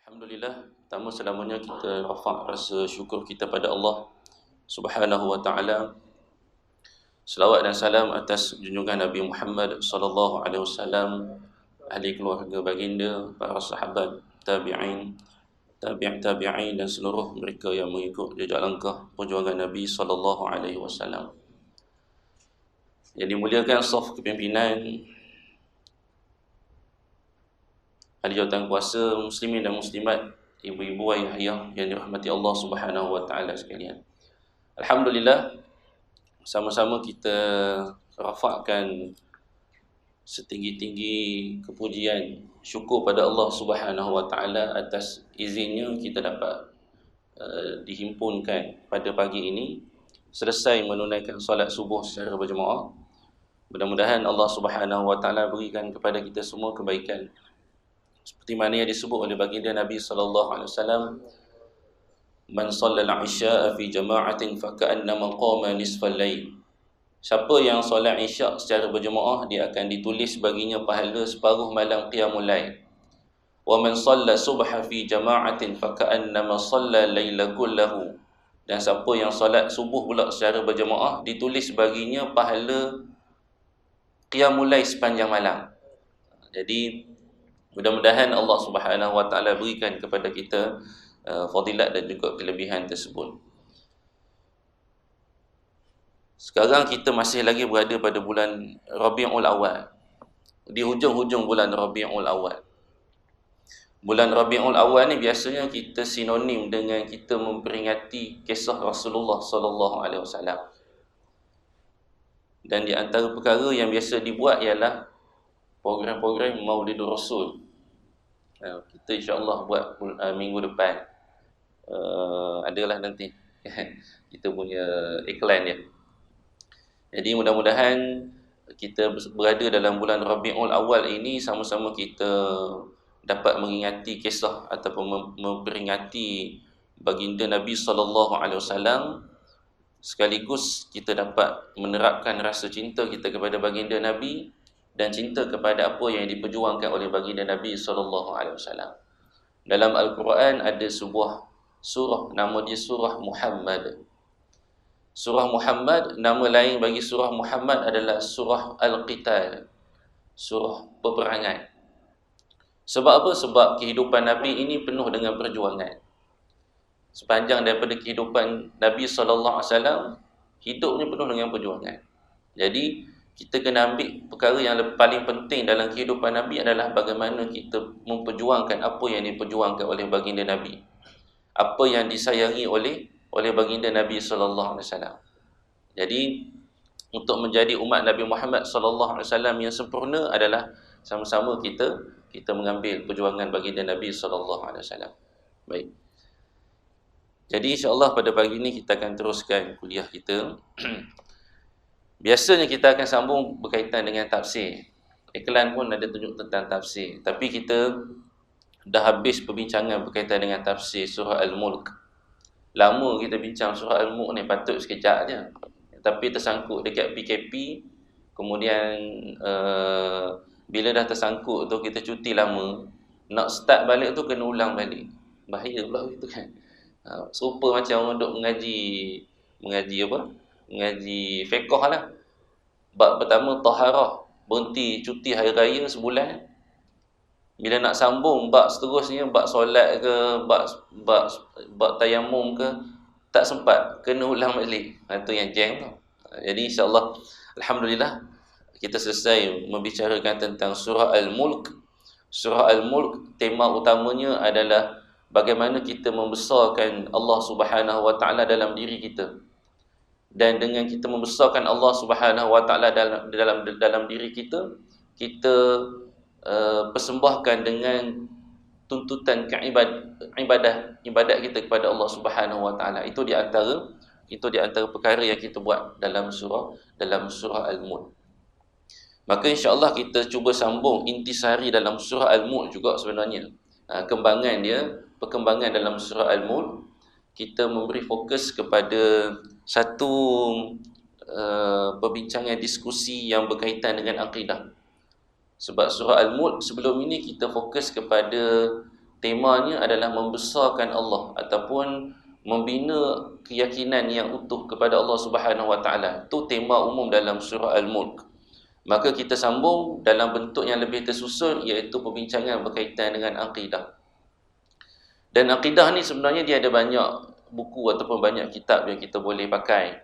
Alhamdulillah, pertama selamanya kita rafa' rasa syukur kita pada Allah Subhanahu wa taala. Selawat dan salam atas junjungan Nabi Muhammad sallallahu alaihi wasallam, ahli keluarga baginda, para sahabat, tabi'in, tabi'in dan seluruh mereka yang mengikut jejak langkah perjuangan Nabi sallallahu alaihi wasallam. Yang dimuliakan saf kepimpinan, ahli jawatan kuasa, muslimin dan muslimat, ibu-ibu, ayah-ayah yang dirahmati Allah Subhanahu wa taala sekalian. Alhamdulillah, sama-sama kita rafakkan setinggi-tinggi kepujian, syukur pada Allah Subhanahu wa taala atas izinnya kita dapat dihimpunkan pada pagi ini, selesai menunaikan solat subuh secara berjemaah. Mudah-mudahan Allah Subhanahu wa taala berikan kepada kita semua kebaikan seperti mana yang disebut oleh baginda Nabi sallallahu alaihi wasallam, man shallal isya'a fi jama'atin fa ka'annama qama nisfal lail. Siapa yang solat isyak secara berjemaah, dia akan ditulis baginya pahala separuh malam qiyamul lail. Wa man shalla subha fi jama'atin fa ka'annama shalla laila kullahu. Dan siapa yang solat subuh pula secara berjemaah, ditulis baginya pahala qiyamul lail sepanjang malam. Jadi mudah-mudahan Allah Subhanahu wa taala berikan kepada kita fadilat dan juga kelebihan tersebut. Sekarang kita masih lagi berada pada bulan Rabiul Awal. Di hujung-hujung bulan Rabiul Awal. Bulan Rabiul Awal ni biasanya kita sinonim dengan kita memperingati kisah Rasulullah sallallahu alaihi wasallam. Dan di antara perkara yang biasa dibuat ialah program-program Maulidur Rasul. Kita insya-Allah buat minggu depan. Adalah nanti kita punya iklan dia. Jadi mudah-mudahan kita berada dalam bulan Rabiul Awal ini, sama-sama kita dapat mengingati kisah ataupun memperingati baginda Nabi sallallahu alaihi wasallam, sekaligus kita dapat menerapkan rasa cinta kita kepada baginda Nabi dan cinta kepada apa yang diperjuangkan oleh baginda Nabi sallallahu alaihi wasallam. Dalam Al-Quran ada sebuah surah, nama dia surah Muhammad. Surah Muhammad, nama lain bagi surah Muhammad adalah surah Al-Qital, surah peperangan. Sebab apa? Sebab kehidupan Nabi ini penuh dengan perjuangan. Sepanjang daripada kehidupan Nabi sallallahu alaihi wasallam, hidupnya penuh dengan perjuangan. Jadi kita kena ambil perkara yang paling penting dalam kehidupan Nabi adalah bagaimana kita memperjuangkan apa yang diperjuangkan oleh baginda Nabi, apa yang disayangi oleh baginda Nabi sallallahu alaihi wasallam. Jadi untuk menjadi umat Nabi Muhammad sallallahu alaihi wasallam yang sempurna adalah sama-sama kita mengambil perjuangan baginda Nabi sallallahu alaihi wasallam. Baik. Jadi insya-Allah pada pagi ini kita akan teruskan kuliah kita. Biasanya kita akan sambung berkaitan dengan tafsir. Iklan pun ada tunjuk tentang tafsir. Tapi kita dah habis perbincangan berkaitan dengan tafsir surah Al-Mulk. Lama kita bincang surah Al-Mulk ni, patut sekejap je. Tapi tersangkut dekat PKP. Kemudian bila dah tersangkut tu, kita cuti lama. Nak start balik tu kena ulang balik. Bahaya pula gitu kan. Serupa macam orang duk mengaji apa? Mengaji fiqh lah. Bab pertama taharah, berhenti cuti hari raya sebulan. Bila nak sambung bab seterusnya, bab solat ke, bab tayamum ke, tak sempat, kena ulang balik. Itu yang jeng tu. Jadi insya-Allah, alhamdulillah kita selesai membicarakan tentang surah Al-Mulk. Surah Al-Mulk, tema utamanya adalah bagaimana kita membesarkan Allah Subhanahu wa taala dalam diri kita. Dan dengan kita membesarkan Allah Subhanahu wa taala dalam diri kita, kita persembahkan dengan tuntutan ibadat kita kepada Allah Subhanahu wa taala. Itu di antara perkara yang kita buat dalam surah Al-Mulk. Maka insya-Allah kita cuba sambung intisari dalam surah Al-Mulk juga sebenarnya. Perkembangan dalam surah Al-Mulk, kita memberi fokus kepada satu perbincangan diskusi yang berkaitan dengan akidah. Sebab surah Al-Mulk sebelum ini kita fokus kepada temanya adalah membesarkan Allah ataupun membina keyakinan yang utuh kepada Allah Subhanahu Wa Taala. Itu tema umum dalam surah Al-Mulk. Maka kita sambung dalam bentuk yang lebih tersusun, iaitu perbincangan berkaitan dengan akidah. Dan akidah ni sebenarnya dia ada banyak buku ataupun banyak kitab yang kita boleh pakai.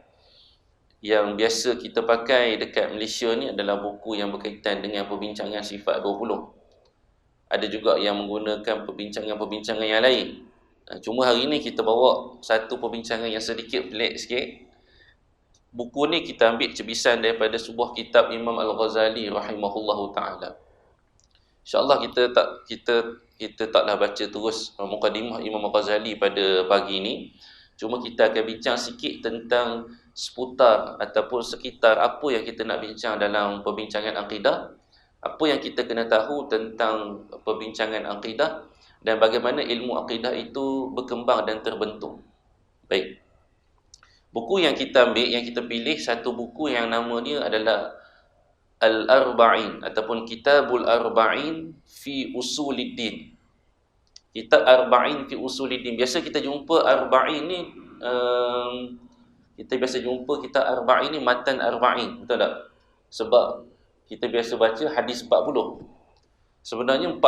Yang biasa kita pakai dekat Malaysia ni adalah buku yang berkaitan dengan perbincangan sifat 20. Ada juga yang menggunakan perbincangan-perbincangan yang lain. Cuma hari ni kita bawa satu perbincangan yang sedikit pelik sikit. Buku ni kita ambil cebisan daripada sebuah kitab Imam Al-Ghazali rahimahullahu ta'ala. InsyaAllah kita taklah baca terus mukadimah Imam Al-Ghazali pada pagi ni. Cuma kita akan bincang sikit tentang seputar ataupun sekitar apa yang kita nak bincang dalam perbincangan akidah, apa yang kita kena tahu tentang perbincangan akidah, dan bagaimana ilmu akidah itu berkembang dan terbentuk. Baik. Buku yang kita ambil, yang kita pilih, satu buku yang nama dia adalah Al-Arba'in ataupun Kitabul Arba'in fi Usuliddin. Kitab Arba'in fi Usuliddin. Biasa kita jumpa Arba'in ni, kita biasa jumpa kitab Arba'in ni matan Arba'in, betul tak? Sebab kita biasa baca hadis 40. Sebenarnya 40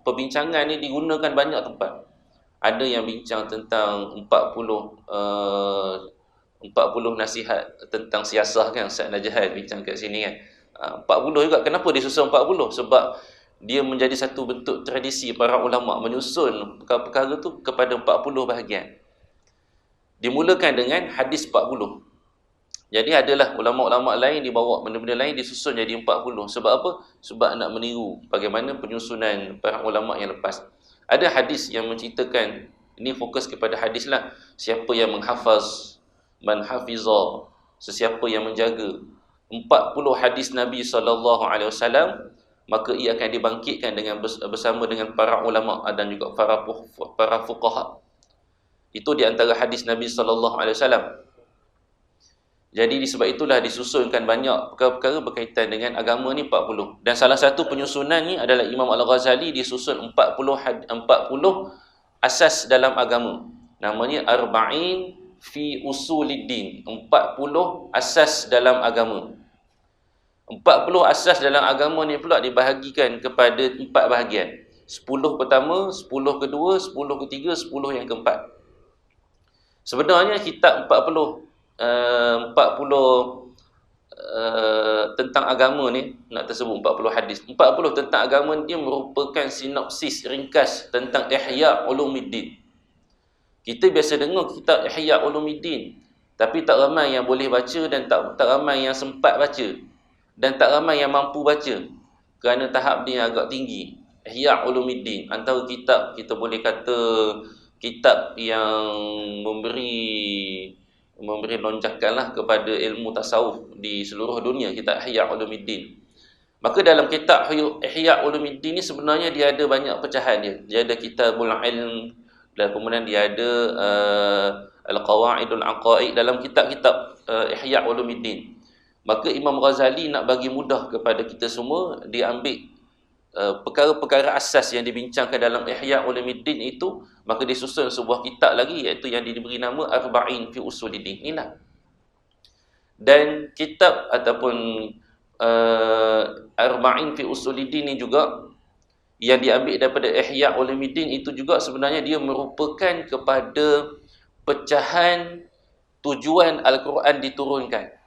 perbincangan ni digunakan banyak tempat. Ada yang bincang tentang 40 nasihat tentang siasah kan, Ustaz Najah bincang kat sini kan. 40 juga. Kenapa disusun 40? Sebab dia menjadi satu bentuk tradisi para ulama menyusun perkara-perkara tu kepada 40 bahagian. Dimulakan dengan hadis 40. Jadi adalah ulama-ulama lain dibawa benda-benda lain disusun jadi 40. Sebab apa? Sebab nak meniru bagaimana penyusunan para ulama yang lepas. Ada hadis yang menceritakan, ini fokus kepada hadis lah, siapa yang menghafaz, man hafiza, sesiapa yang menjaga 40 hadis Nabi SAW, maka ia akan dibangkitkan dengan bersama dengan para ulama dan juga para fuqaha. Itu di antara hadis Nabi SAW. Jadi disebab itulah disusunkan banyak perkara-perkara berkaitan dengan agama ni 40. Dan salah satu penyusunan ni adalah Imam Al-Ghazali, disusun 40 asas dalam agama. Namanya Arba'in fi Usuliddin. 40 asas dalam agama. 40 asas dalam agama ni pula dibahagikan kepada 4 bahagian. 10 pertama, 10 kedua, 10 ketiga, 10 yang keempat. Sebenarnya kitab 40 tentang agama ni, nak tersebut 40 hadis, 40 tentang agama ni merupakan sinopsis ringkas tentang Ihya Ulumuddin. Kita biasa dengar kitab Ihya Ulumuddin, tapi tak ramai yang boleh baca dan tak ramai yang sempat baca, dan tak ramai yang mampu baca kerana tahap dia agak tinggi. Ihya Ulumuddin antara kitab, kita boleh kata kitab yang memberi lonjakanlah kepada ilmu tasawuf di seluruh dunia, kitab Ihya Ulumuddin. Maka dalam kitab Ihya Ulumuddin ni sebenarnya dia ada banyak pecahan dia. Dia ada Kitabul Ilm, dan kemudian dia ada Al-Qawaidul Aqaid dalam kitab-kitab Ihya Ulumuddin. Maka Imam Ghazali nak bagi mudah kepada kita semua, dia ambil perkara-perkara asas yang dibincangkan dalam Ihya Ulumuddin itu, maka disusun sebuah kitab lagi, iaitu yang diberi nama Arba'in fi Usuliddin. Inilah. Dan kitab ataupun Arba'in fi Usuliddin ni juga yang diambil daripada Ihya Ulumuddin itu juga sebenarnya dia merupakan kepada pecahan tujuan Al-Quran diturunkan.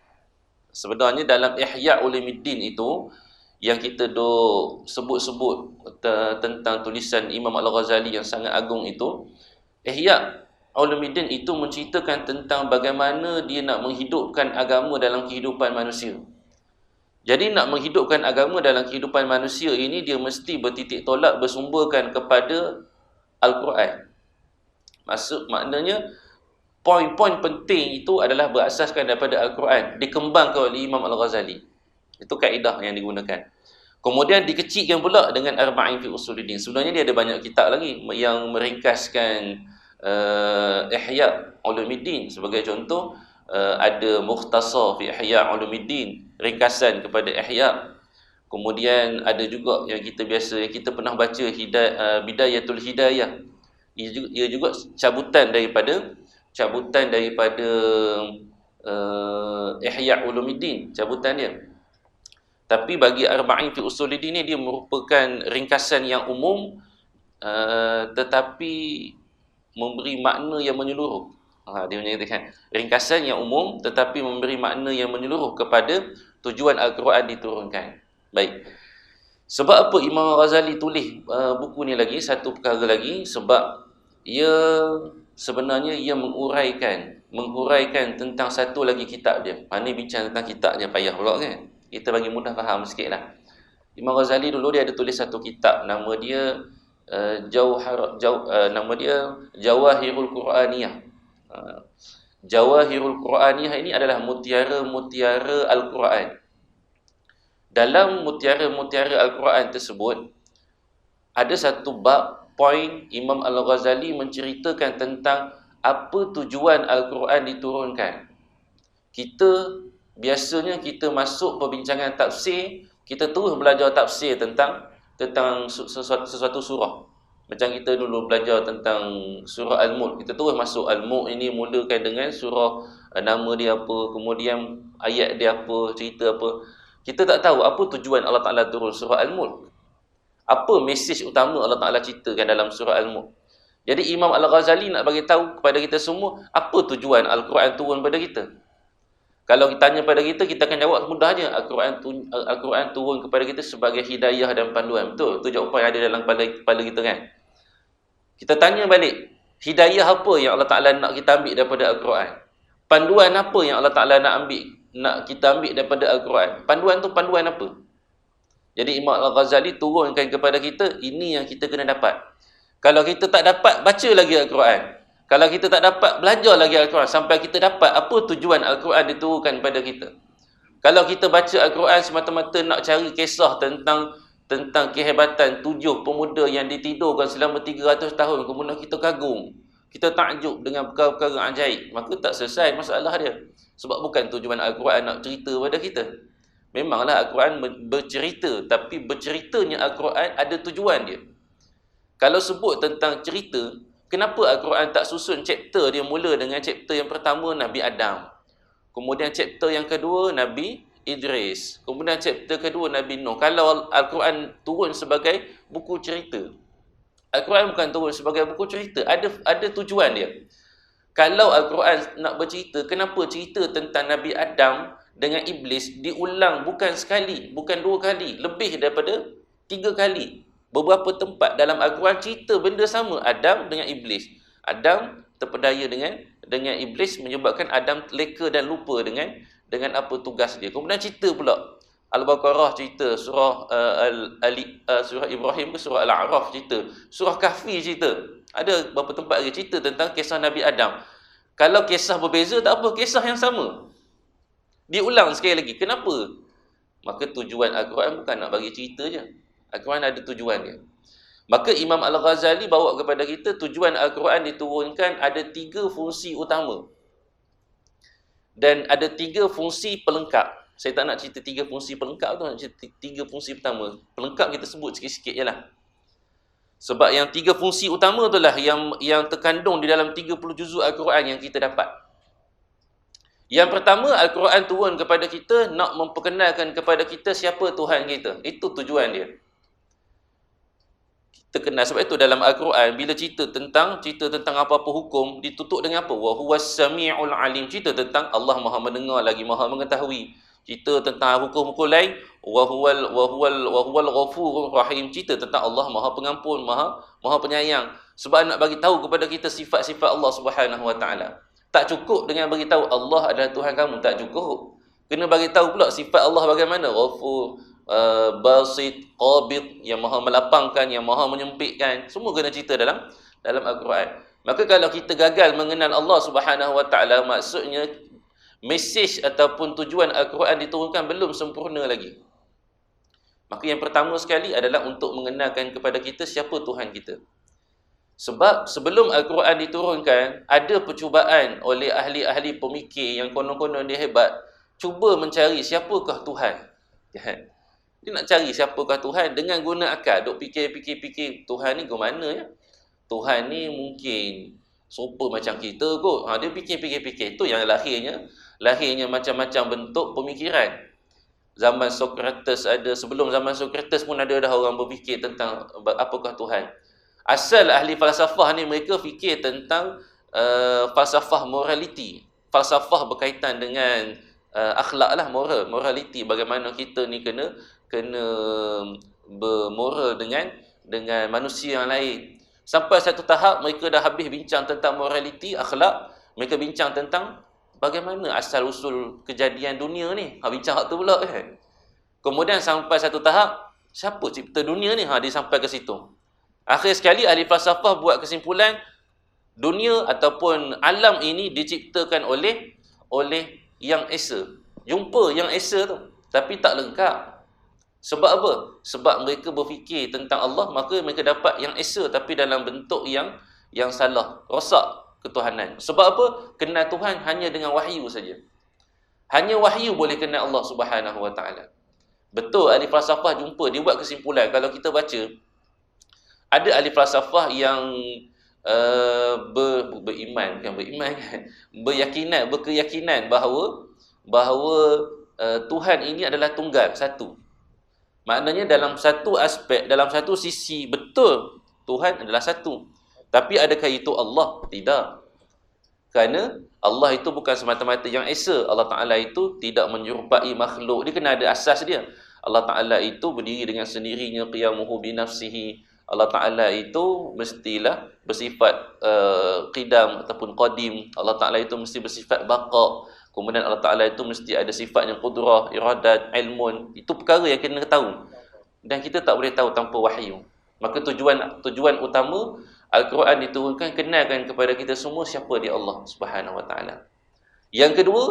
Sebenarnya dalam Ihya Ulumuddin itu yang kita sebut-sebut tentang tulisan Imam Al-Ghazali yang sangat agung itu, Ihya Ulumuddin itu menceritakan tentang bagaimana dia nak menghidupkan agama dalam kehidupan manusia. Jadi nak menghidupkan agama dalam kehidupan manusia ini, dia mesti bertitik tolak bersumberkan kepada Al-Quran. Maknanya poin-poin penting itu adalah berasaskan daripada Al-Quran, dikembangkan oleh Imam Al-Ghazali. Itu kaedah yang digunakan. Kemudian dikecilkan pula dengan Arba'in fi Usuliddin. Sebenarnya dia ada banyak kitab lagi yang meringkaskan Ihya Ulumuddin. Sebagai contoh, ada Mukhtasar fi Ihya Ulumuddin, ringkasan kepada Ihya. Kemudian ada juga yang kita biasa, yang kita pernah baca, Bidayatul Hidayah. Ia juga cabutan daripada Ihya Ulumuddin, cabutan dia. Tapi bagi Arba'in fi Usuluddin ni, dia merupakan ringkasan yang umum, tetapi memberi makna yang menyeluruh. Dia menyatakan ringkasan yang umum tetapi memberi makna yang menyeluruh kepada tujuan Al-Quran diturunkan. Baik. Sebab apa Imam Ghazali tulis buku ni lagi? Satu perkara lagi, sebab sebenarnya ia menguraikan tentang satu lagi kitab dia. Mana bincang tentang kitab dia payah pula kan? Kita bagi mudah faham sikitlah. Imam Ghazali dulu dia ada tulis satu kitab, nama dia Jawahirul Quraniyah. Jawahirul Quraniyah ini adalah mutiara-mutiara Al-Quran. Dalam mutiara-mutiara Al-Quran tersebut ada satu bab, poin Imam Al-Ghazali menceritakan tentang apa tujuan Al-Quran diturunkan. Biasanya kita masuk perbincangan tafsir, kita terus belajar tafsir tentang sesuatu surah. Macam kita dulu belajar tentang surah Al-Mulk, kita terus masuk Al-Mulk ini mulakan dengan surah, nama dia apa, kemudian ayat dia apa, cerita apa. Kita tak tahu apa tujuan Allah Ta'ala turun surah Al-Mulk. Apa mesej utama Allah Ta'ala ceritakan dalam surah Al-Mulk. Jadi Imam Al-Ghazali nak bagi tahu kepada kita semua apa tujuan Al-Quran turun pada kita. Kalau kita tanya pada kita, kita akan jawab mudahnya, Al-Quran turun kepada kita sebagai hidayah dan panduan. Betul? Itu jawapan yang ada dalam kepala kita kan? Kita tanya balik, hidayah apa yang Allah Ta'ala nak kita ambil daripada Al-Quran? Panduan apa yang Allah Ta'ala nak kita ambil daripada Al-Quran? Panduan tu panduan apa? Jadi Imam Al-Ghazali turunkan kepada kita, ini yang kita kena dapat. Kalau kita tak dapat, baca lagi Al-Quran. Kalau kita tak dapat, belajar lagi Al-Quran sampai kita dapat apa tujuan Al-Quran diturunkan pada kita. Kalau kita baca Al-Quran semata-mata nak cari kisah tentang kehebatan 7 pemuda yang ditidurkan selama 300 tahun, kemudian kita kagum, kita takjub dengan perkara-perkara ajaib, maka tak selesai masalah dia. Sebab bukan tujuan Al-Quran nak cerita pada kita. Memanglah Al-Quran bercerita, tapi berceritanya Al-Quran ada tujuan dia. Kalau sebut tentang cerita, kenapa Al-Quran tak susun chapter dia mula dengan chapter yang pertama Nabi Adam, kemudian chapter yang kedua Nabi Idris, kemudian chapter kedua Nabi Nuh? Kalau Al-Quran turun sebagai buku cerita, Al-Quran bukan turun sebagai buku cerita, ada tujuan dia. Kalau Al-Quran nak bercerita, kenapa cerita tentang Nabi Adam dengan Iblis diulang bukan sekali, bukan 2 kali, lebih daripada 3 kali. Beberapa tempat dalam Al-Quran cerita benda sama, Adam dengan Iblis. Adam terpedaya dengan Iblis, menyebabkan Adam leka dan lupa dengan apa tugas dia. Kemudian cerita pula Al-Baqarah cerita, surah surah Ibrahim ke surah Al-A'raf cerita, surah Kahfi cerita. Ada beberapa tempat lagi cerita tentang kisah Nabi Adam. Kalau kisah berbeza tak apa, kisah yang sama diulang sekali lagi. Kenapa? Maka tujuan Al-Quran bukan nak bagi cerita je. Al-Quran ada tujuan dia. Maka Imam Al-Ghazali bawa kepada kita tujuan Al-Quran diturunkan ada 3 fungsi utama. Dan ada 3 fungsi pelengkap. Saya tak nak cerita 3 fungsi pelengkap tu, nak cerita 3 fungsi pertama. Pelengkap kita sebut sikit-sikit je lah. Sebab yang 3 fungsi utama itulah yang terkandung di dalam 30 juzuk Al-Quran yang kita dapat. Yang pertama, Al-Quran turun kepada kita nak memperkenalkan kepada kita siapa Tuhan kita. Itu tujuan dia. Kita kenal. Sebab itu dalam Al-Quran bila cerita tentang apa-apa hukum, ditutup dengan apa? Wa huwas sami'ul alim. Cerita tentang Allah Maha mendengar lagi Maha mengetahui. Cerita tentang hukum-hukum lain, wa huwal ghafurur rahim. Cerita tentang Allah Maha pengampun, Maha penyayang. Sebab nak bagi tahu kepada kita sifat-sifat Allah Subhanahu wa taala. Tak cukup dengan bagi tahu Allah adalah Tuhan kamu, tak cukup. Kena bagi tahu pula sifat Allah bagaimana. Ghafur, basit, qabid, yang Maha melapangkan, yang Maha menyempitkan. Semua kena cerita dalam Al-Quran. Maka kalau kita gagal mengenal Allah Subhanahu wa taala, maksudnya mesej ataupun tujuan Al-Quran diturunkan belum sempurna lagi. Maka yang pertama sekali adalah untuk mengenalkan kepada kita siapa Tuhan kita. Sebab sebelum Al-Quran diturunkan, ada percubaan oleh ahli-ahli pemikir yang konon-konon dia hebat, cuba mencari siapakah Tuhan. Dia nak cari siapakah Tuhan dengan guna akal. Duk fikir, Tuhan ni ke mana ya? Tuhan ni mungkin serupa macam kita kot. Dia fikir. Itu yang lahirnya macam-macam bentuk pemikiran. Zaman Sokrates ada, sebelum zaman Sokrates pun ada dah orang berfikir tentang apakah Tuhan. Asal ahli falsafah ni mereka fikir tentang falsafah morality. Falsafah berkaitan dengan akhlak lah, morality, bagaimana kita ni kena bermoral dengan manusia yang lain. Sampai satu tahap mereka dah habis bincang tentang morality, akhlak, mereka bincang tentang bagaimana asal usul kejadian dunia ni. Bincang hak tu pula kan. Kemudian sampai satu tahap, siapa cipta dunia ni? Dia sampai ke situ. Akhir sekali ahli falsafah buat kesimpulan, dunia ataupun alam ini diciptakan oleh yang esa. Jumpa yang esa tu, tapi tak lengkap. Sebab apa? Sebab mereka berfikir tentang Allah, maka mereka dapat yang esa tapi dalam bentuk yang salah, rosak ketuhanan. Sebab apa? Kenal Tuhan hanya dengan wahyu saja. Hanya wahyu boleh kenal Allah Subhanahu Wa Taala. Betul, ahli falsafah jumpa, dia buat kesimpulan. Kalau kita baca, ada ahli falsafah yang berkeyakinan bahawa Tuhan ini adalah tunggal, satu. Maknanya dalam satu aspek, dalam satu sisi, betul Tuhan adalah satu. Tapi adakah itu Allah? Tidak. Kerana Allah itu bukan semata-mata yang esa. Allah Ta'ala itu tidak menyerupai makhluk. Dia kena ada asas dia. Allah Ta'ala itu berdiri dengan sendirinya, qiyamuhu binafsihi. Allah Ta'ala itu mestilah bersifat qidam ataupun qadim. Allah Ta'ala itu mesti bersifat baqa. Kemudian Allah Ta'ala itu mesti ada sifatnya qudrah, iradat, ilmun. Itu perkara yang kena tahu. Dan kita tak boleh tahu tanpa wahyu. Maka tujuan utama Al-Quran diturunkan, kenalkan kepada kita semua siapa dia Allah Subhanahu Wa Ta'ala. Yang kedua,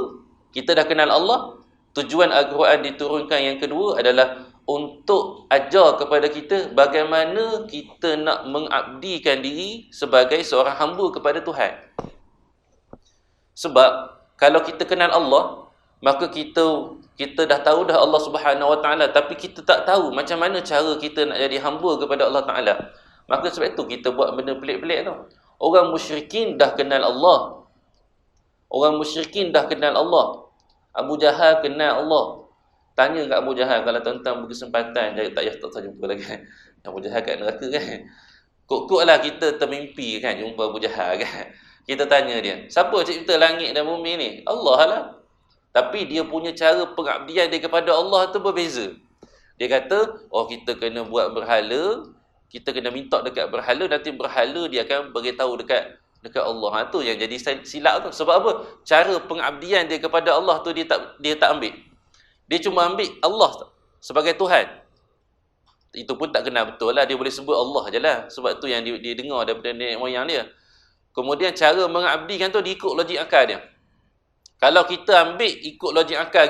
kita dah kenal Allah. Tujuan Al-Quran diturunkan yang kedua adalah untuk ajar kepada kita bagaimana kita nak mengabdikan diri sebagai seorang hamba kepada Tuhan. Sebab kalau kita kenal Allah, maka kita dah tahu dah Allah Subhanahu Wa Taala, tapi kita tak tahu macam mana cara kita nak jadi hamba kepada Allah Taala. Maka sebab itu kita buat benda pelik-pelik tu. Orang musyrikin dah kenal Allah. Abu Jahal kenal Allah. Tanya kat Abu Jahal, kalau tuan-tuan berkesempatan, tak jumpa lagi. Abu Jahal kat neraka kan. Kok lah kita termimpi kan jumpa Abu Jahal kan. Kita tanya dia, siapa cipta langit dan bumi ni? Allah lah. Tapi dia punya cara pengabdian dia kepada Allah tu berbeza. Dia kata, kita kena buat berhala, kita kena minta dekat berhala, nanti berhala dia akan beritahu dekat Allah. Tu yang jadi silap tu. Sebab apa? Cara pengabdian dia kepada Allah tu dia tak ambil. Dia cuma ambil Allah sebagai Tuhan. Itu pun tak kenal betul lah. Dia boleh sebut Allah je lah. Sebab tu yang dia dengar daripada nenek moyang dia. Kemudian cara mengabdikan tu diikut logik akal dia. Kalau kita ambil ikut logik akal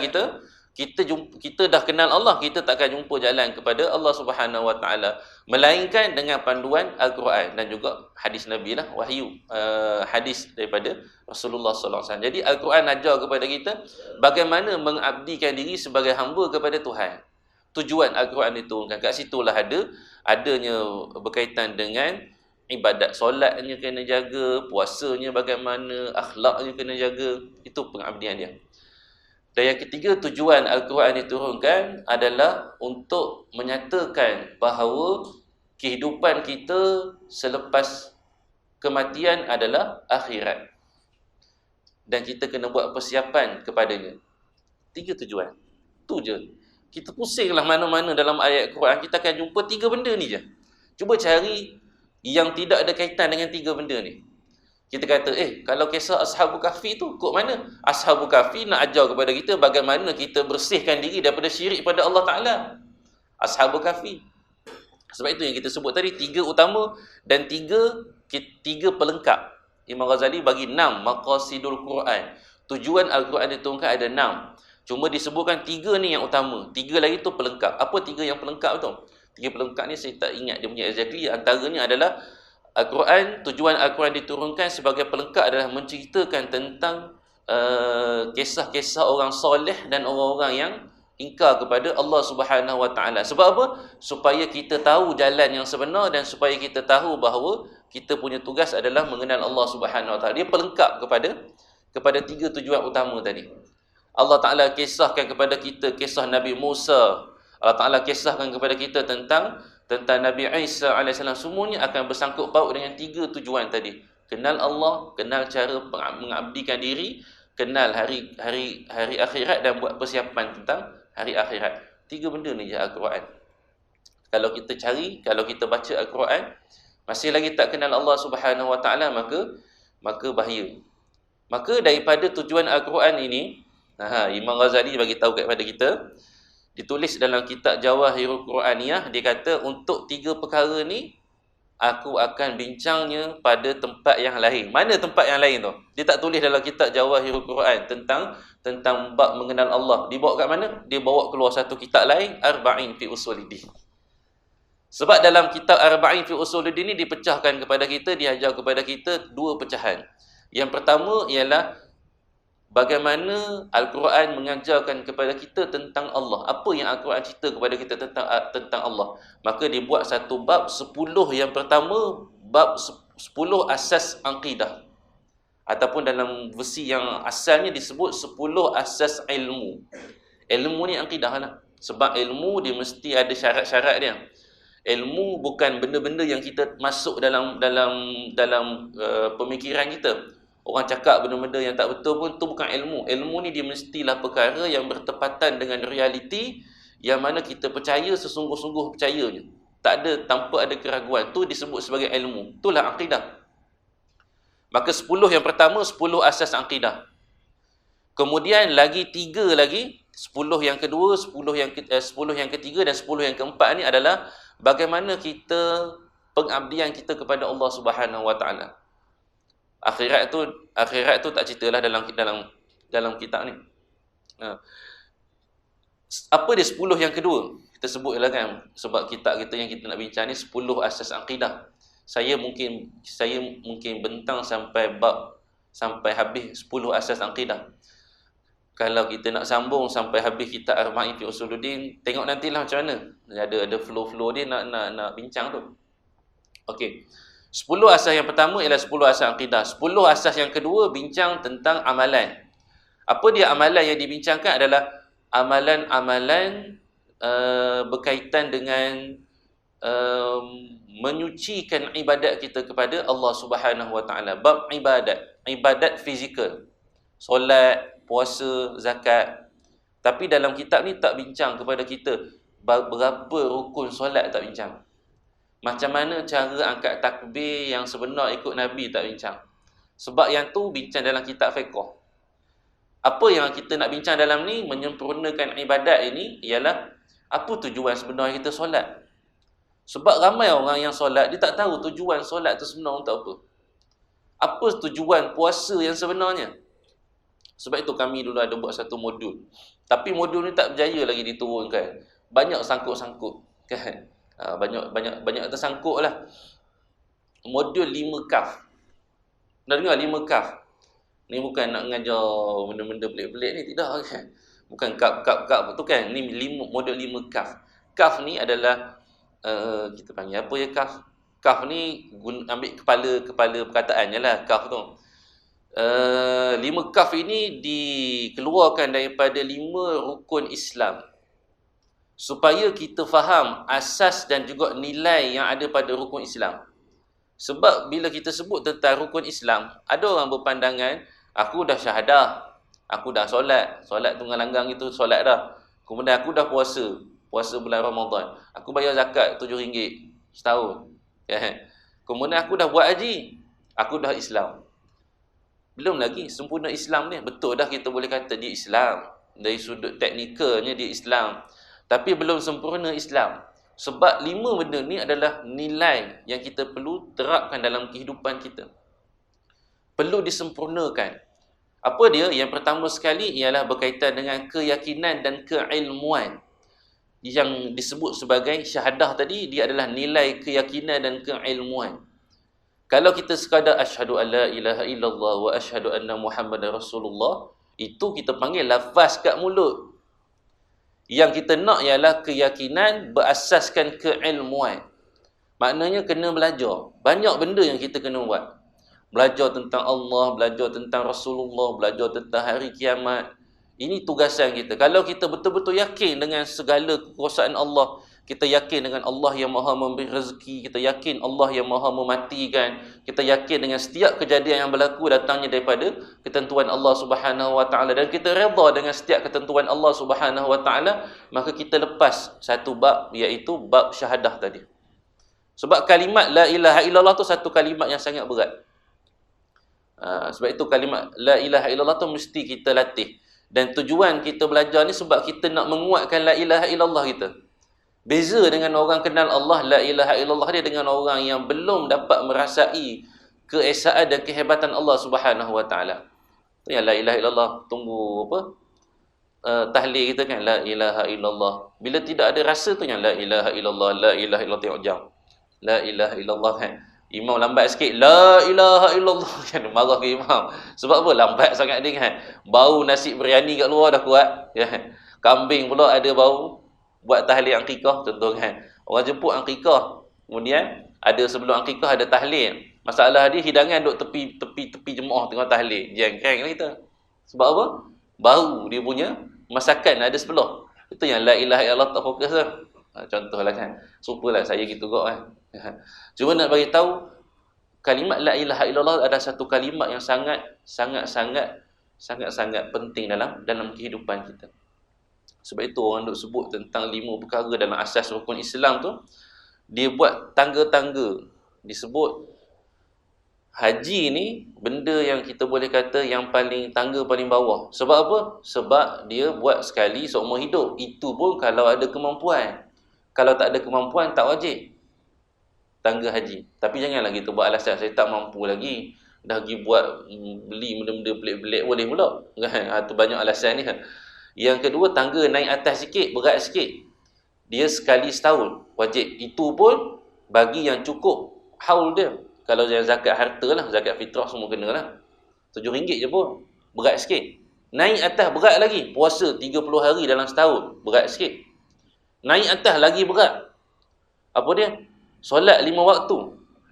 kita dah kenal Allah, kita tak akan jumpa jalan kepada Allah Subhanahu Wa Taala, melainkan dengan panduan Al-Quran dan juga hadis Nabi lah, wahyu, hadis daripada Rasulullah Sallallahu Alaihi Wasallam. Jadi Al-Quran ajar kepada kita bagaimana mengabdikan diri sebagai hamba kepada Tuhan. Tujuan Al-Quran diturunkan, kat situlah adanya berkaitan dengan ibadat, solatnya kena jaga, puasanya bagaimana, akhlaknya kena jaga. Itu pengabdian dia. Dan yang ketiga, tujuan Al-Quran diturunkan adalah untuk menyatakan bahawa kehidupan kita selepas kematian adalah akhirat. Dan kita kena buat persiapan kepadanya. 3 tujuan. Tu je. Kita pusinglah mana-mana dalam ayat Quran, kita akan jumpa 3 benda ni je. Cuba cari yang tidak ada kaitan dengan 3 benda ni. Kita kata, kalau kisah Ashabul Kahfi tu, kok mana? Ashabul Kahfi nak ajar kepada kita bagaimana kita bersihkan diri daripada syirik pada Allah Ta'ala. Ashabul Kahfi. Sebab itu yang kita sebut tadi, 3 utama dan 3 pelengkap. Imam Ghazali bagi 6 maqasidul Quran. Tujuan Al-Quran diturunkan ada 6. Cuma disebutkan 3 ni yang utama. 3 lagi tu pelengkap. Apa 3 yang pelengkap tu? 3 pelengkap ni saya tak ingat dia punya exactly. Antaranya adalah Al-Quran, tujuan Al-Quran diturunkan sebagai pelengkap adalah menceritakan tentang kisah-kisah orang soleh dan orang-orang yang ingkar kepada Allah Subhanahu Wa Taala. Sebab apa? Supaya kita tahu jalan yang sebenar dan supaya kita tahu bahawa kita punya tugas adalah mengenal Allah Subhanahu Wa Taala. Dia pelengkap kepada tiga tujuan utama tadi. Allah Taala kisahkan kepada kita kisah Nabi Musa. Allah Taala kisahkan kepada kita tentang Nabi Isa alaihissalam. Semuanya akan bersangkut paut dengan tiga tujuan tadi. Kenal Allah, kenal cara mengabdikan diri, kenal hari akhirat dan buat persiapan tentang hari akhirat. Tiga benda ni je Al-Quran. Kalau kita cari, kalau kita baca Al-Quran, masih lagi tak kenal Allah Subhanahu Wa Taala, maka bahaya. Maka daripada tujuan Al-Quran ini, Imam Ghazali bagi tahu kepada kita, ditulis dalam kitab Jawahirul Quraniyah, dia kata untuk tiga perkara ni aku akan bincangnya pada tempat yang lain. Mana tempat yang lain tu? Dia tak tulis dalam kitab Jawahirul Quran tentang bab mengenal Allah. Dia bawa kat mana? Dia bawa keluar satu kitab lain, Arba'in fi Usuluddin. Sebab dalam kitab Arba'in fi Usuluddin ni dipecahkan kepada kita, diajar kepada kita dua pecahan. Yang pertama ialah bagaimana Al-Quran mengajarkan kepada kita tentang Allah. Apa yang Al-Quran cerita kepada kita tentang Allah. Maka dia buat satu bab 10 yang pertama, bab 10 asas akidah. Ataupun dalam versi yang asalnya disebut 10 asas ilmu. Ilmu ni akidah lah. Sebab ilmu dia mesti ada syarat-syarat dia. Ilmu bukan benda-benda yang kita masuk dalam pemikiran kita. Orang cakap benda-benda yang tak betul pun tu bukan ilmu. Ilmu ni dia mestilah perkara yang bertepatan dengan realiti yang mana kita percaya sesungguh-sungguh percayanya. Tanpa ada keraguan. Tu disebut sebagai ilmu. Itulah akidah. Maka 10 yang pertama, 10 asas akidah. Kemudian lagi 3 lagi, 10 yang kedua, 10 yang ketiga dan 10 yang keempat ni adalah bagaimana kita pengabdian kita kepada Allah Subhanahu Wa Taala. Akhirat tu tak ceritalah dalam kitab ni. Apa dia 10 yang kedua? Kita sebutlah kan, sebab kitab kita yang kita nak bincang ni 10 asas akidah. Saya mungkin bentang sampai habis 10 asas akidah. Kalau kita nak sambung sampai habis kitab Arba'in fi Usuluddin, tengok nantilah macam mana. Ada flow dia nak bincang tu. Okey. 10 asas yang pertama ialah 10 asas akidah. 10 asas yang kedua bincang tentang amalan. Apa dia amalan yang dibincangkan adalah amalan-amalan berkaitan dengan menyucikan ibadat kita kepada Allah Subhanahu Wa Taala. Bab ibadat fizikal. Solat, puasa, zakat. Tapi dalam kitab ni tak bincang kepada kita berapa rukun solat, tak bincang. Macam mana cara angkat takbir yang sebenar ikut Nabi, tak bincang. Sebab yang tu bincang dalam kitab fiqh. Apa yang kita nak bincang dalam ni, menyempurnakan ibadat ini, ialah apa tujuan sebenar kita solat. Sebab ramai orang yang solat, dia tak tahu tujuan solat tu sebenar untuk apa. Apa tujuan puasa yang sebenarnya. Sebab itu kami dulu ada buat satu modul. Tapi modul ni tak berjaya lagi diturunkan. Banyak sangkut-sangkut. Kan? Banyak tersangkut lah. Modul 5 kaf. Dah dengar 5 kaf? Ni bukan nak mengajar benda-benda pelik-pelik ni, tidak kan? Bukan kaf tu kan. Ni modul 5 kaf. Kaf ni adalah kita panggil apa ya kaf? Kaf ni ambil kepala perkataan je lah kaf tu. 5 kaf ini dikeluarkan daripada 5 rukun Islam. Supaya kita faham asas dan juga nilai yang ada pada rukun Islam. Sebab bila kita sebut tentang rukun Islam, ada orang berpandangan, aku dah syahadah, aku dah solat tunggal langgang itu solat dah. Kemudian aku dah puasa bulan Ramadan. Aku bayar zakat RM7 setahun. Kemudian aku dah buat haji, aku dah Islam. Belum lagi sempurna Islam ni. Betul dah kita boleh kata dia Islam. Dari sudut teknikalnya dia Islam. Tapi belum sempurna Islam. Sebab 5 benda ni adalah nilai yang kita perlu terapkan dalam kehidupan kita. Perlu disempurnakan. Apa dia? Yang pertama sekali ialah berkaitan dengan keyakinan dan keilmuan. Yang disebut sebagai syahadah tadi, dia adalah nilai keyakinan dan keilmuan. Kalau kita sekadar asyhadu an la ilaha illallah wa asyhadu anna Muhammadar Rasulullah, itu kita panggil lafaz kat mulut. Yang kita nak ialah keyakinan berasaskan keilmuan. Maknanya kena belajar. Banyak benda yang kita kena buat. Belajar tentang Allah, belajar tentang Rasulullah, belajar tentang hari kiamat. Ini tugasan kita. Kalau kita betul-betul yakin dengan segala kekuasaan Allah, kita yakin dengan Allah yang maha memberi rezeki, kita yakin Allah yang maha mematikan, kita yakin dengan setiap kejadian yang berlaku datangnya daripada ketentuan Allah Subhanahu Wa Taala, dan kita redha dengan setiap ketentuan Allah Subhanahu Wa Taala, maka kita lepas satu bab, iaitu bab syahadah tadi. Sebab kalimat la ilaha illallah tu satu kalimat yang sangat berat. Sebab itu kalimat la ilaha illallah tu mesti kita latih. Dan tujuan kita belajar ni sebab kita nak menguatkan la ilaha illallah kita. Beza dengan orang kenal Allah, la ilaha illallah dia, dengan orang yang belum dapat merasai keesaan dan kehebatan Allah Subhanahu Wa Taala. Tu yang la ilaha illallah, tunggu apa? Tahlil kita kan, la ilaha illallah. Bila tidak ada rasa tu yang la ilaha illallah, la ilaha illallah, tengok jam. La ilaha illallah kan. Imam lambat sikit, la ilaha illallah kan, marah ke imam. Sebab apa? Lambat sangat dia kan. Bau nasi biryani kat luar dah kuat. Ya. Kambing pula ada bau. Buat tahlil akikah contoh kan. Orang jemput akikah. Kemudian ada sebelum akikah ada tahlil. Masalah dia hidangan duk tepi jemaah tengah tahlil. Jengkeng lah kita. Sebab apa? Bau dia punya masakan ada sebelah. Itu yang la ilaha illallah tak fokus lah. Contohlah kan. Supalah saya gitu kok kan. Cuma nak bagi tahu kalimat la ilaha illallah ada satu kalimat yang sangat penting dalam kehidupan kita. Sebab itu orang duk sebut tentang 5 perkara dalam asas rukun Islam tu. Dia buat tangga-tangga. Disebut haji ni benda yang kita boleh kata yang tangga paling bawah. Sebab apa? Sebab dia buat sekali seumur hidup. Itu pun kalau ada kemampuan. Kalau tak ada kemampuan tak wajib tangga haji. Tapi janganlah kita buat alasan saya tak mampu lagi. Dah pergi buat beli benda-benda pelik-pelik boleh pula. Kan? Tu banyak alasan ni. Yang kedua, tangga naik atas sikit, berat sikit. Dia sekali setahun wajib. Itu pun bagi yang cukup haul dia. Kalau yang zakat harta lah, zakat fitrah semua kena lah. RM7 je pun. Berat sikit. Naik atas berat lagi. Puasa 30 hari dalam setahun. Berat sikit. Naik atas lagi berat. Apa dia? Solat 5 waktu.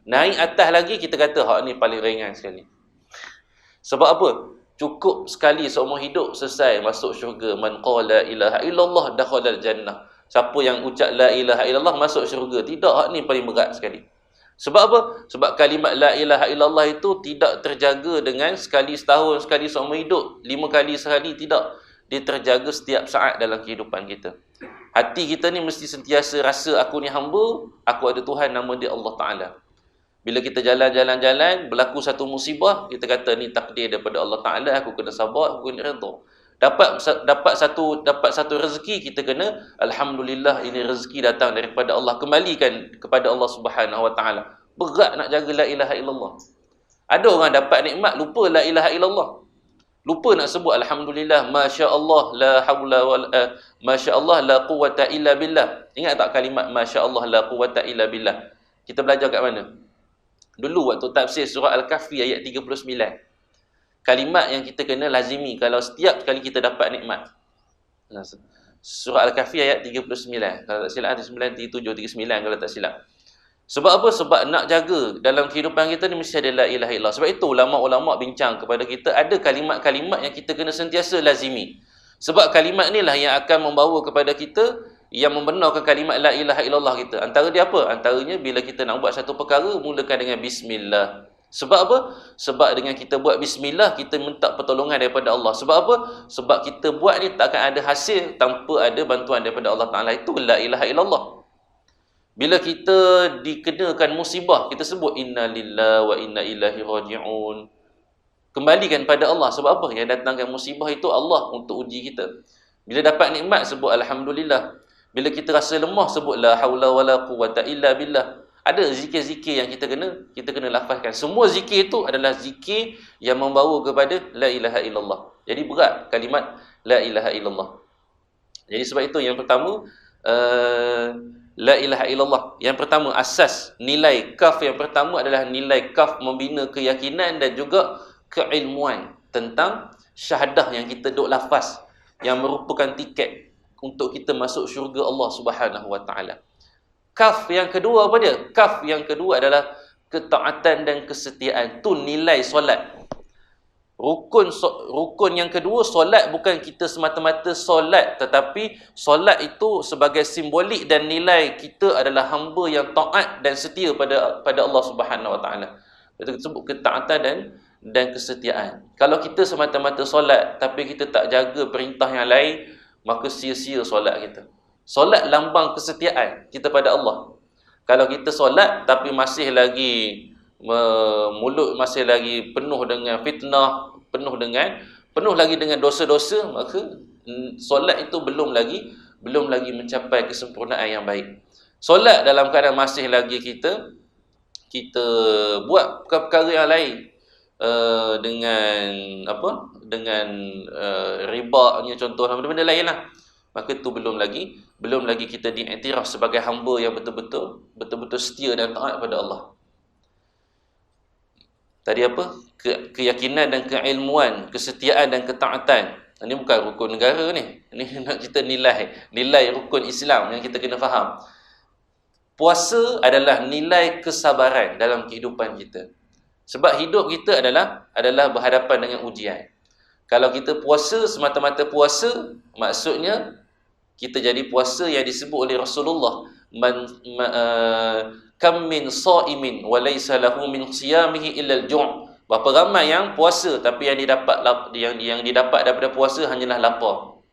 Naik atas lagi kita kata hak ni paling ringan sekali. Sebab apa? Cukup sekali seumur hidup selesai masuk syurga. Man qala ilaha illallah dakhalal jannah. Siapa yang ucap la ilaha illallah masuk syurga. Tidak, hak ni paling berat sekali. Sebab apa? Sebab kalimat la ilaha illallah itu tidak terjaga dengan sekali setahun, sekali seumur hidup, 5 kali sehari, tidak. Dia terjaga setiap saat dalam kehidupan kita. Hati kita ni mesti sentiasa rasa aku ni hamba, aku ada Tuhan, nama dia Allah Ta'ala. Bila kita jalan-jalan, berlaku satu musibah, kita kata ni takdir daripada Allah Ta'ala, aku kena sabar, aku kena redha. Dapat satu rezeki, kita kena alhamdulillah, ini rezeki datang daripada Allah, kembalikan kepada Allah Subhanahu Wa Ta'ala. Berat nak jaga la ilaha illallah. Ada orang dapat nikmat lupa la ilaha illallah. Lupa nak sebut alhamdulillah, masya-Allah la haula wala masya-Allah la quwwata illa billah. Ingat tak kalimat masya-Allah la quwwata illa billah? Kita belajar kat mana? Dulu waktu tafsir surah Al-Kahfi ayat 39. Kalimat yang kita kena lazimi kalau setiap kali kita dapat nikmat. Surah Al-Kahfi ayat 39. Kalau tak silap 39, 37, 39 kalau tak silap. Sebab apa? Sebab nak jaga dalam kehidupan kita ni mesti ada la ilaha illallah. Sebab itu ulama-ulama bincang kepada kita ada kalimat-kalimat yang kita kena sentiasa lazimi. Sebab kalimat ni lah yang akan membawa kepada kita yang membenarkan kalimat la ilaha illallah kita. Antara dia apa? Antaranya bila kita nak buat satu perkara, mulakan dengan bismillah. Sebab apa? Sebab dengan kita buat bismillah, kita minta pertolongan daripada Allah. Sebab apa? Sebab kita buat ni tak akan ada hasil tanpa ada bantuan daripada Allah Ta'ala. Itu la ilaha illallah. Bila kita dikenakan musibah, kita sebut inna lillahi wa inna ilaihi raji'un. Kembalikan pada Allah. Sebab apa? Yang datangkan musibah itu Allah untuk uji kita. Bila dapat nikmat, sebut alhamdulillah. Bila kita rasa lemah, sebut la haula wala quwwata illa billah. Ada zikir-zikir yang kita kena lafazkan. Semua zikir itu adalah zikir yang membawa kepada la ilaha illallah. Jadi berat kalimat la ilaha illallah. Jadi sebab itu yang pertama la ilaha illallah. Yang pertama asas nilai kaf yang pertama adalah nilai kaf membina keyakinan dan juga keilmuan tentang syahadah yang kita duk lafaz, yang merupakan tiket untuk kita masuk syurga Allah Subhanahu Wa Taala. Kaf yang kedua apa dia? Kaf yang kedua adalah ketaatan dan kesetiaan. Tu nilai solat. Rukun yang kedua, solat bukan kita semata-mata solat, tetapi solat itu sebagai simbolik dan nilai kita adalah hamba yang taat dan setia pada Allah Subhanahu Wa Taala. Itu disebut ketaatan dan kesetiaan. Kalau kita semata-mata solat tapi kita tak jaga perintah yang lain, maka sia-sia solat kita. Solat lambang kesetiaan kita pada Allah. Kalau kita solat tapi masih lagi mulut masih lagi penuh dengan fitnah, penuh lagi dengan dosa-dosa, maka solat itu belum lagi mencapai kesempurnaan yang baik. Solat dalam keadaan masih lagi kita buat perkara yang lain, dengan ribanya contoh, benda-benda lain lah, maka itu belum lagi kita diiktiraf sebagai hamba yang betul-betul setia dan taat pada Allah. Tadi apa? Keyakinan dan keilmuan, kesetiaan dan ketaatan. Ini bukan rukun negara ni. Ini nak kita nilai rukun Islam yang kita kena faham. Puasa adalah nilai kesabaran dalam kehidupan kita. Sebab hidup kita adalah berhadapan dengan ujian. Kalau kita puasa semata-mata puasa, maksudnya kita jadi puasa yang disebut oleh Rasulullah, kam min sha'imin wa laysa lahu min siyamihi illa al-ju'. Berapa ramai yang puasa tapi yang didapat daripada puasa hanyalah lapar.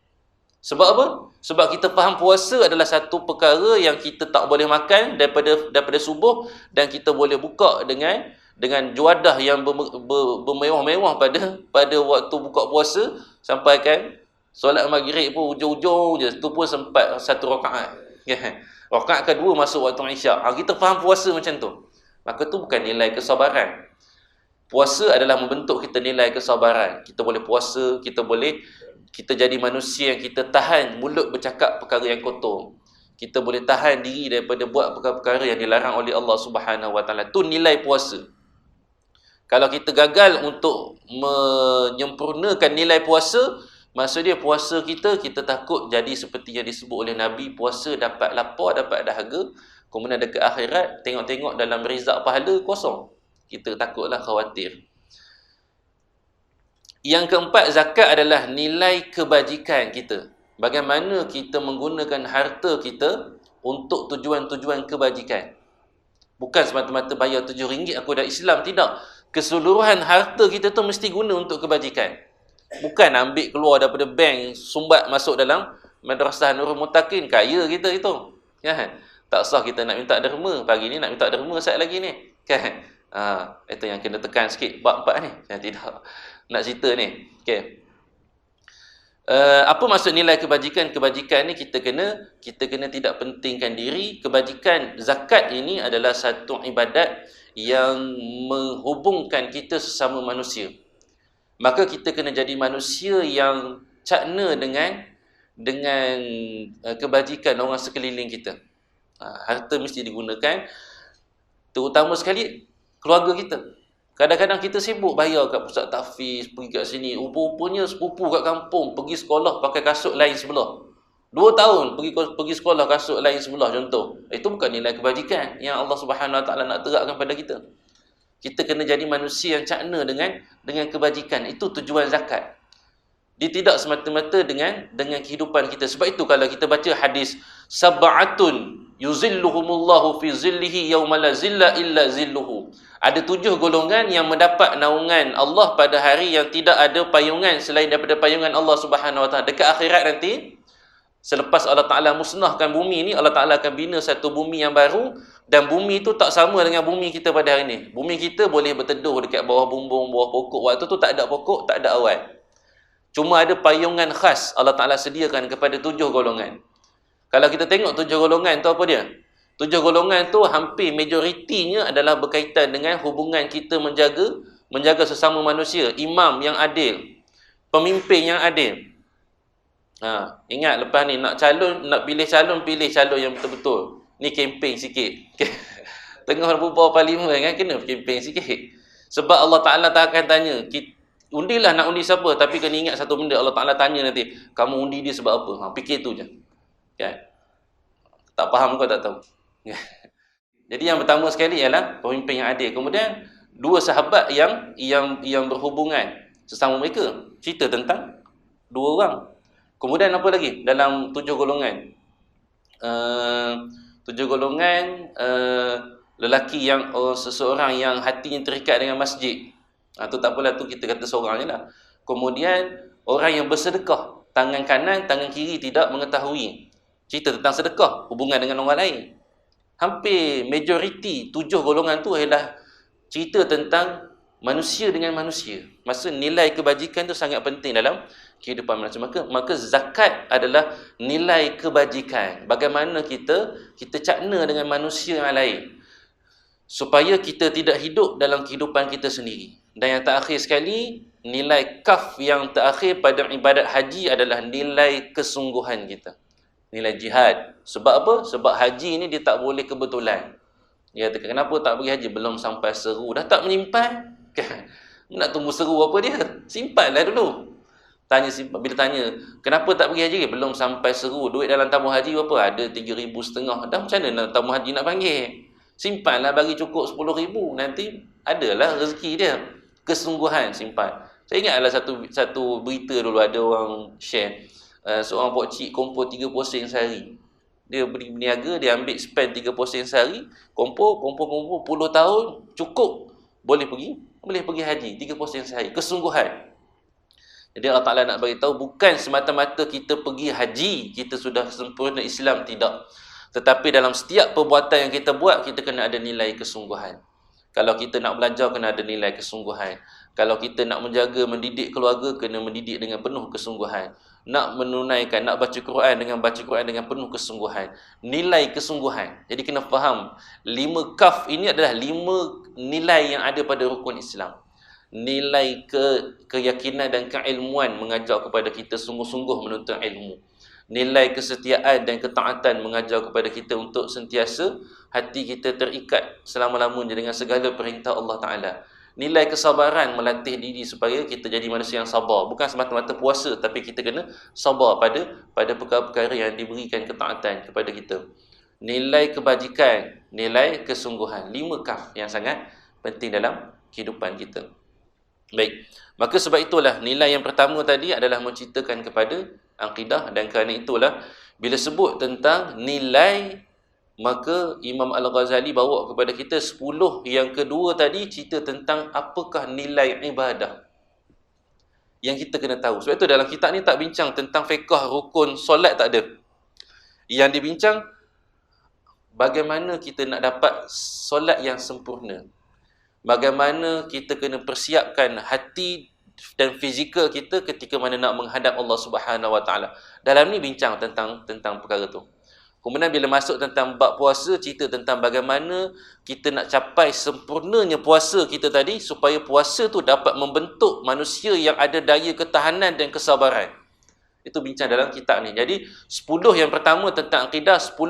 Sebab apa? Sebab kita faham puasa adalah satu perkara yang kita tak boleh makan daripada subuh, dan kita boleh buka dengan juadah yang bermewah-mewah pada waktu buka puasa, sampai kan solat maghrib pun ujung-ujung je, tu pun sempat satu rakaat. Rakaat kedua masuk waktu Isyak. Kita faham puasa macam tu. Maka tu bukan nilai kesabaran. Puasa adalah membentuk kita nilai kesabaran. Kita boleh puasa, kita jadi manusia yang kita tahan mulut bercakap perkara yang kotor. Kita boleh tahan diri daripada buat perkara-perkara yang dilarang oleh Allah Subhanahu Wa Taala. Tu nilai puasa. Kalau kita gagal untuk menyempurnakan nilai puasa, maksud dia puasa kita takut jadi seperti yang disebut oleh Nabi, puasa dapat lapar, dapat dahaga, kemudian dekat akhirat tengok-tengok dalam rizak pahala kosong. Kita takutlah, khawatir. Yang keempat, zakat adalah nilai kebajikan kita. Bagaimana kita menggunakan harta kita untuk tujuan-tujuan kebajikan. Bukan semata-mata bayar RM7 aku dah Islam, tidak. Keseluruhan harta kita tu mesti guna untuk kebajikan. Bukan ambil keluar daripada bank, sumbat masuk dalam Madrasah Nurul Muttaqin, kaya kita itu. Kan? Tak sah kita nak minta derma. Pagi ni nak minta derma saat lagi ni. Kan? Itu yang kena tekan sikit bab 4 ni. Yang tidak nak cerita ni. Okay. Apa maksud nilai kebajikan? Kebajikan ni kita kena tidak pentingkan diri. Kebajikan zakat ini adalah satu ibadat yang menghubungkan kita sesama manusia. Maka kita kena jadi manusia yang cakna dengan kebajikan orang sekeliling kita. Harta mesti digunakan, terutama sekali keluarga kita. Kadang-kadang kita sibuk bayar kat pusat tahfiz, pergi kat sini. Rupa-rupanya sepupu kat kampung pergi sekolah pakai kasut lain sebelah. 2 tahun pergi sekolah kasut lain sebelah, contoh. Itu bukan nilai kebajikan yang Allah Subhanahu Wa Taala nak terapkan pada kita. Kita kena jadi manusia yang cakna dengan kebajikan. Itu tujuan zakat. Dia tidak semata-mata dengan kehidupan kita. Sebab itu kalau kita baca hadis, sab'atun yuzilluhumullahu fi zillihi yawma la zilla illa zilluhu. Ada 7 golongan yang mendapat naungan Allah pada hari yang tidak ada payungan selain daripada payungan Allah Subhanahu Wa Taala. Dekat akhirat nanti, selepas Allah Ta'ala musnahkan bumi ni, Allah Ta'ala akan bina satu bumi yang baru, dan bumi tu tak sama dengan bumi kita pada hari ni. Bumi kita boleh berteduh dekat bawah bumbung, bawah pokok. Waktu tu tak ada pokok, tak ada awan. Cuma ada payungan khas Allah Ta'ala sediakan kepada 7 golongan. Kalau kita tengok 7 golongan tu apa dia? 7 golongan tu hampir majoritinya adalah berkaitan dengan hubungan kita menjaga sesama manusia. Imam yang adil, pemimpin yang adil. Ingat lepas ni nak pilih calon yang betul-betul. Ni kempen sikit. Tengah berbual parlimen kan, kena kempen sikit. Sebab Allah Ta'ala tak akan tanya, undilah nak undi siapa, tapi kena ingat satu benda, Allah Ta'ala tanya nanti, kamu undi dia sebab apa? Fikir tu je. Kan? Tak faham kau tak tahu. Jadi yang pertama sekali ialah pemimpin yang adil. Kemudian dua sahabat yang berhubungan sesama mereka, cerita tentang dua orang. Kemudian apa lagi dalam tujuh golongan? Tujuh golongan lelaki yang seseorang yang hatinya terikat dengan masjid. Tu tak apalah, tu kita kata seorang je lah. Kemudian orang yang bersedekah, tangan kanan, tangan kiri tidak mengetahui. Cerita tentang sedekah, hubungan dengan orang lain. Hampir majoriti tujuh golongan tu adalah cerita tentang manusia dengan manusia. Maksud nilai kebajikan tu sangat penting dalam kehidupan manusia. Maka zakat adalah nilai kebajikan. Bagaimana kita cakna dengan manusia yang lain, supaya kita tidak hidup dalam kehidupan kita sendiri. Dan yang terakhir sekali, nilai kaf yang terakhir pada ibadat haji adalah nilai kesungguhan kita. Nilai jihad. Sebab apa? Sebab haji ni dia tak boleh kebetulan. Dia kata, kenapa tak pergi haji? Belum sampai seru. Dah tak menyimpan? Kan? Nak tunggu seru apa dia? Simpanlah dulu. Bila tanya, kenapa tak pergi haji? Belum sampai seru. Duit dalam tabung haji berapa? Ada 3,500. Dah macam mana tabung haji nak panggil? Simpanlah, bagi cukup 10,000. Nanti adalah rezeki dia. Kesungguhan simpan. Saya ingat ada satu berita dulu, ada orang share. Seorang pokcik kumpul 3 posen sehari. Dia berniaga, dia ambil spend 3 posen sehari, kumpul 10 tahun, cukup. Boleh pergi haji, 3 posen sehari. Kesungguhan. Jadi Allah Ta'ala nak beritahu, bukan semata-mata kita pergi haji, kita sudah sempurna Islam, tidak. Tetapi dalam setiap perbuatan yang kita buat, kita kena ada nilai kesungguhan. Kalau kita nak belajar, kena ada nilai kesungguhan. Kalau kita nak menjaga, mendidik keluarga, kena mendidik dengan penuh kesungguhan. Nak menunaikan, nak baca Quran dengan penuh kesungguhan. Nilai kesungguhan. Jadi kena faham, 5 kaf ini adalah 5 nilai yang ada pada rukun Islam. Nilai keyakinan dan keilmuan mengajar kepada kita sungguh-sungguh menuntut ilmu. Nilai kesetiaan dan ketaatan mengajar kepada kita untuk sentiasa hati kita terikat selama-lamanya dengan segala perintah Allah Ta'ala. Nilai kesabaran melatih diri supaya kita jadi manusia yang sabar. Bukan semata-mata puasa, tapi kita kena sabar pada perkara-perkara yang diberikan ketaatan kepada kita. Nilai kebajikan, nilai kesungguhan. 5 kaf yang sangat penting dalam kehidupan kita. Baik, maka sebab itulah nilai yang pertama tadi adalah menceritakan kepada akidah. Dan kerana itulah bila sebut tentang nilai, maka Imam Al-Ghazali bawa kepada kita 10 yang kedua tadi, cerita tentang apakah nilai ibadah yang kita kena tahu. Sebab itu dalam kitab ni tak bincang tentang fiqh rukun solat, tak ada. Yang dibincang bagaimana kita nak dapat solat yang sempurna. Bagaimana kita kena persiapkan hati dan fizikal kita ketika mana nak menghadap Allah Subhanahu Wa Taala. Dalam ni bincang tentang perkara tu. Kemudian bila masuk tentang bab puasa, cerita tentang bagaimana kita nak capai sempurnanya puasa kita tadi, supaya puasa tu dapat membentuk manusia yang ada daya ketahanan dan kesabaran. Itu bincang dalam kitab ni. Jadi 10 yang pertama tentang akidah, 10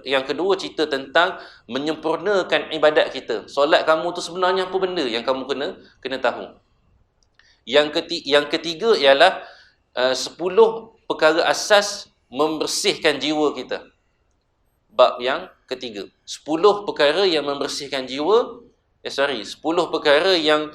yang kedua cerita tentang menyempurnakan ibadat kita. Solat kamu tu sebenarnya apa benda yang kamu kena tahu. Yang ketiga ialah 10 perkara asas membersihkan jiwa kita. Bab yang ketiga, 10 perkara yang membersihkan jiwa. 10 perkara yang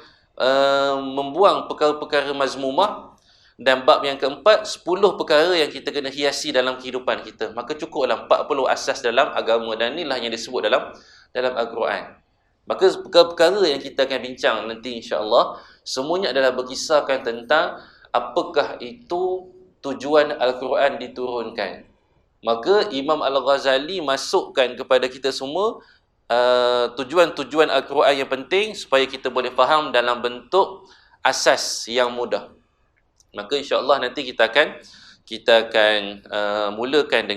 membuang perkara-perkara mazmumah. Dan bab yang keempat, 10 perkara yang kita kena hiasi dalam kehidupan kita. Maka cukuplah 40 asas dalam agama, dan inilah yang disebut dalam Al-Quran. Maka perkara-perkara yang kita akan bincang nanti insya-Allah semuanya adalah berkisarkan tentang apakah itu tujuan Al-Quran diturunkan. Maka Imam Al-Ghazali masukkan kepada kita semua tujuan-tujuan Al-Quran yang penting supaya kita boleh faham dalam bentuk asas yang mudah. Maka insya-Allah nanti kita akan mulakan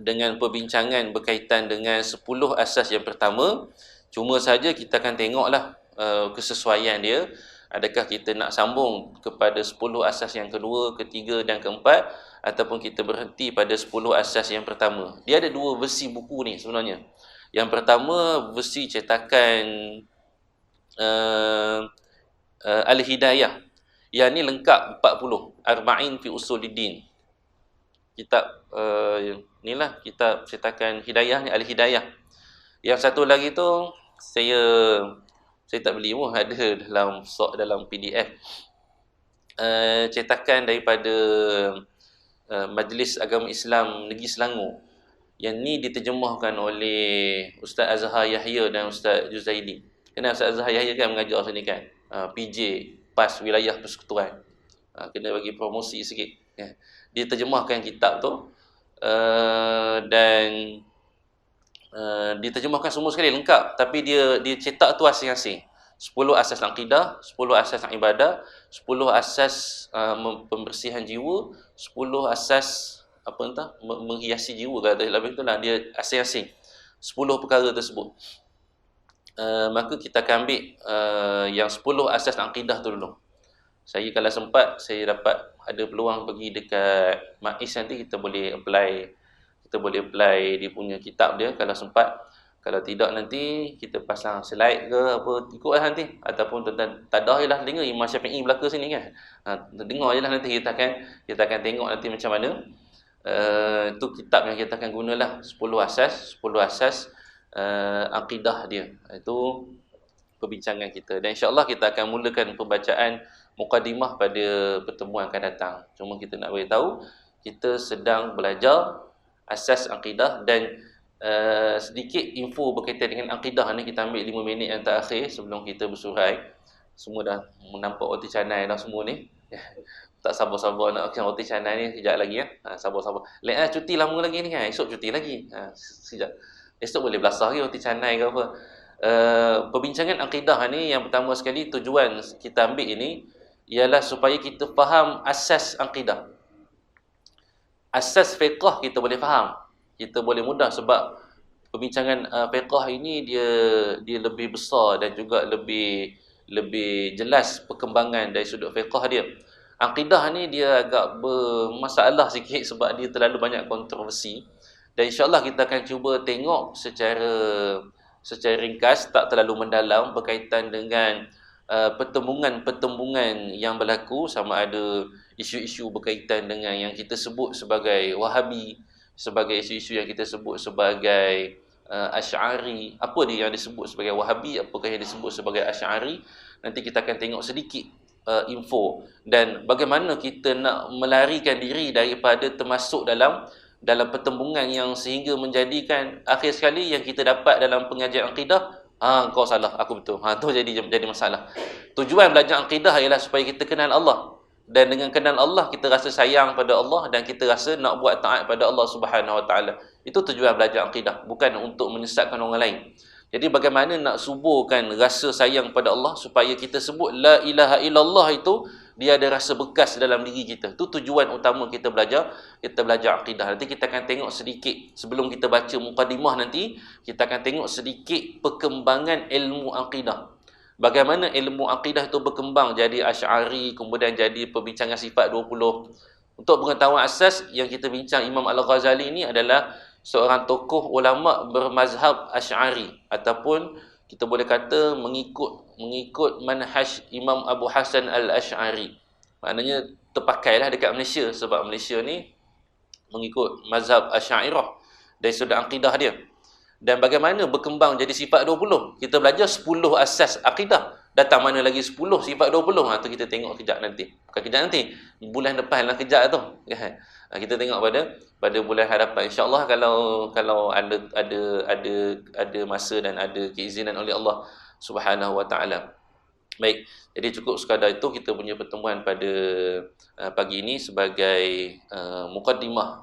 dengan perbincangan berkaitan dengan 10 asas yang pertama. Cuma saja kita akan tengoklah kesesuaian dia. Adakah kita nak sambung kepada 10 asas yang kedua, ketiga dan keempat, ataupun kita berhenti pada 10 asas yang pertama. Dia ada 2 versi buku ni sebenarnya. Yang pertama versi cetakan Al-Hidayah. Yang ni lengkap 40, Arba'in fi Usuluddin. kitab inilah kitab cetakan Hidayah ni, Al-Hidayah. Yang satu lagi tu saya tak beli pun, ada dalam PDF. Cetakan daripada Majlis Agama Islam Negeri Selangor. Yang ni diterjemahkan oleh Ustaz Azhar Yahya dan Ustaz Juzaili. Kenal Ustaz Azhar Yahya kan mengajar sini kan? PJ, PAS Wilayah Persekutuan. Kena bagi promosi sikit. Dia terjemahkan kitab tu dan diterjemahkan semua sekali lengkap, tapi dia cetak tu asing-asing. 10 asas akidah, 10 asas ibadah, 10 asas pembersihan jiwa, 10 asas menghiasi jiwa, kata lebih itulah dia asing-asing. 10 perkara tersebut. Maka kita akan ambil yang 10 asas akidah tu dulu. Saya kalau sempat, saya dapat ada peluang pergi dekat MAIS nanti, kita boleh apply dia punya kitab dia kalau sempat. Kalau tidak nanti kita pasang slide ke apa, ikutlah nanti. Ataupun tak ada je lah, dengar Imam Syafi'i belaka sini kan. Dengar je lah nanti, kita akan tengok nanti macam mana. Itu kitab yang kita akan gunalah, 10 asas akidah dia. Itu perbincangan kita. Dan insya-Allah kita akan mulakan pembacaan mukadimah pada pertemuan akan datang. Cuma kita nak beritahu, kita sedang belajar asas akidah dan sedikit info berkaitan dengan akidah ni. Kita ambil 5 minit yang terakhir sebelum kita bersurai. Semua dah nampak roti canai dah semua ni. Tak sabar-sabar nak makan roti canai ni sekejap lagi ya. Sabar-sabar. Lain cuti lama lagi ni kan. Esok cuti lagi. Sekejap. Esok boleh belasah lagi roti canai ke apa. Perbincangan akidah ni yang pertama sekali, tujuan kita ambil ini ialah supaya kita faham asas akidah. Asas fiqh kita boleh faham, kita boleh mudah, sebab perbincangan fiqh ini dia lebih besar dan juga lebih jelas perkembangan dari sudut fiqh dia. Akidah ni dia agak bermasalah sikit sebab dia terlalu banyak kontroversi, dan insya-Allah kita akan cuba tengok secara ringkas, tak terlalu mendalam, berkaitan dengan pertembungan yang berlaku, sama ada isu-isu berkaitan dengan yang kita sebut sebagai Wahabi, sebagai isu-isu yang kita sebut sebagai Asy'ari. Apa dia yang disebut sebagai Wahabi, apakah yang disebut sebagai Asy'ari. Nanti kita akan tengok sedikit info, dan bagaimana kita nak melarikan diri daripada termasuk dalam pertembungan yang sehingga menjadikan akhir sekali yang kita dapat dalam pengajian akidah, kau salah, aku betul. Tu jadi masalah. Tujuan belajar akidah ialah supaya kita kenal Allah, dan dengan kenal Allah kita rasa sayang pada Allah, dan kita rasa nak buat taat pada Allah Subhanahu Wa Taala. Itu tujuan belajar akidah, bukan untuk menyesatkan orang lain. Jadi bagaimana nak suburkan rasa sayang pada Allah supaya kita sebut la ilaha illallah itu dia ada rasa bekas dalam diri kita. Itu tujuan utama kita belajar akidah. Nanti kita akan tengok sedikit sebelum kita baca mukadimah nanti, kita akan tengok sedikit perkembangan ilmu akidah. Bagaimana ilmu akidah itu berkembang jadi Asy'ari, kemudian jadi perbincangan sifat 20. Untuk pengetahuan asas yang kita bincang, Imam Al-Ghazali ini adalah seorang tokoh ulama bermazhab Asy'ari, ataupun kita boleh kata mengikut manhaj Imam Abu Hasan Al-Asy'ari. Maknanya terpakailah dekat Malaysia, sebab Malaysia ni mengikut mazhab Asy'ariyah dari sudut akidah dia. Dan bagaimana berkembang jadi sifat 20. Kita belajar 10 asas akidah. Datang mana lagi 10 sifat 20. Tu kita tengok kejap nanti. Bukan kejap nanti, bulan depan lah kejap tu. Kita tengok pada bulan hadapan, insya-Allah, kalau ada masa dan ada keizinan oleh Allah Subhanahu Wa Taala. Baik, jadi cukup sekadar itu kita punya pertemuan pada pagi ini sebagai mukadimah,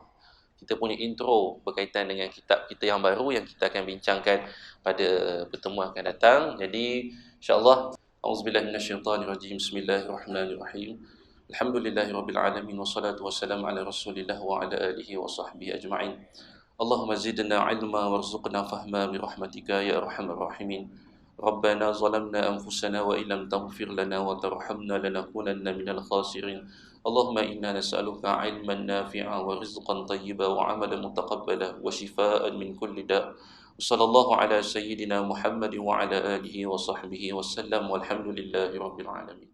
kita punya intro berkaitan dengan kitab kita yang baru yang kita akan bincangkan pada pertemuan akan datang. Jadi insya-Allah, auzubillahi minasyaitanirrajim. Bismillahirrahmanirrahim. Alhamdulillahirabbil alamin, wassalatu wassalamu ala Rasulillah wa ala alihi wa sahbihi ajma'in. Allahumma zidna ilma warzuqna fahma bi rahmatika ya arhamar rahimin. Rabbana zalamna anfusana wa illam taghfir lana wa tarhamna lanakunanna minal khasirin. Allahumma inna nas'aluka ilman nafi'a wa rizqan tayyiba wa 'amalan mutaqabbala wa shifaa'an min kulli da'. Sallallahu ala sayyidina Muhammad wa ala alihi wa sahbihi wa sallam, walhamdulillahi rabbil alamin.